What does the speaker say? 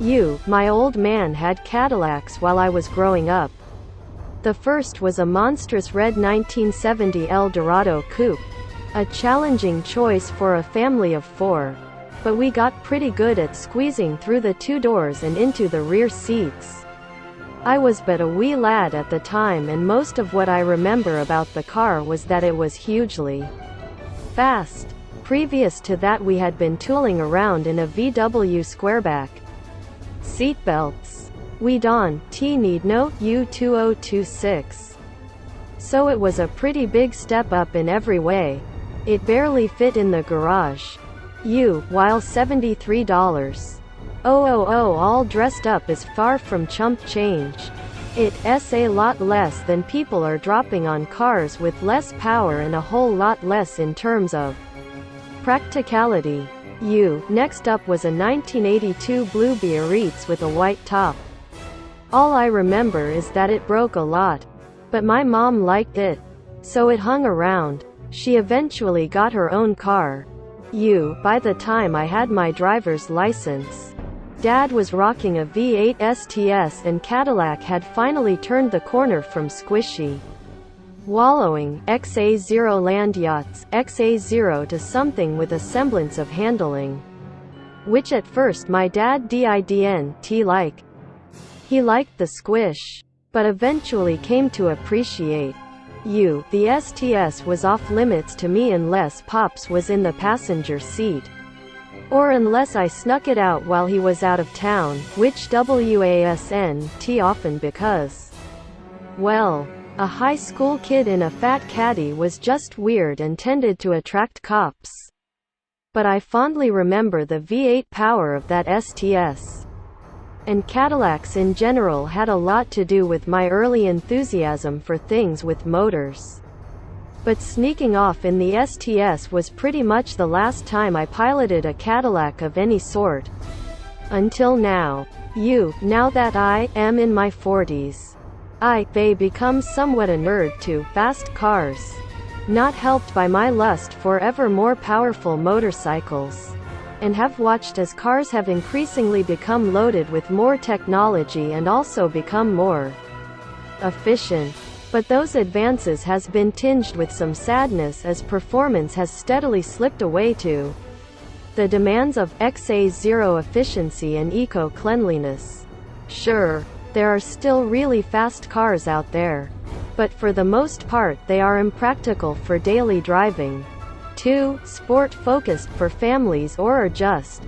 My old man had Cadillacs while I was growing up. The first was a monstrous red 1970 Eldorado coupe. A challenging choice for a family of 4. But we got pretty good at squeezing through the 2 doors and into the rear seats. I was but a wee lad at the time, and most of what I remember about the car was that it was hugely fast. Previous to that we had been tooling around in a VW Squareback. Seatbelts. We don't need no U2026. So it was a pretty big step up in every way. It barely fit in the garage. While $73. All dressed up is far from chump change. It's a lot less than people are dropping on cars with less power and a whole lot less in terms of practicality. Next up was a 1982 Blue Biarritz with a white top. All I remember is that it broke a lot. But my mom liked it. So it hung around. She eventually got her own car. By the time I had my driver's license, Dad was rocking a V8 STS and Cadillac had finally turned the corner from squishy, wallowing XA0 land yachts XA0 to something with a semblance of handling. Which at first my dad didn't like. He liked the squish, but eventually came to appreciate. The STS was off limits to me unless Pops was in the passenger seat. Or unless I snuck it out while he was out of town, which wasn't often because, well, a high school kid in a fat caddy was just weird and tended to attract cops. But I fondly remember the V8 power of that STS. And Cadillacs in general had a lot to do with my early enthusiasm for things with motors. But sneaking off in the STS was pretty much the last time I piloted a Cadillac of any sort. Until now. Now that I am in my 40s. I've become somewhat a nerd to fast cars. Not helped by my lust for ever more powerful motorcycles. And have watched as cars have increasingly become loaded with more technology and also become more efficient. But those advances has been tinged with some sadness as performance has steadily slipped away to the demands of XA0 efficiency and eco-cleanliness. Sure, there are still really fast cars out there. But for the most part they are impractical for daily driving. Sport-focused for families or are just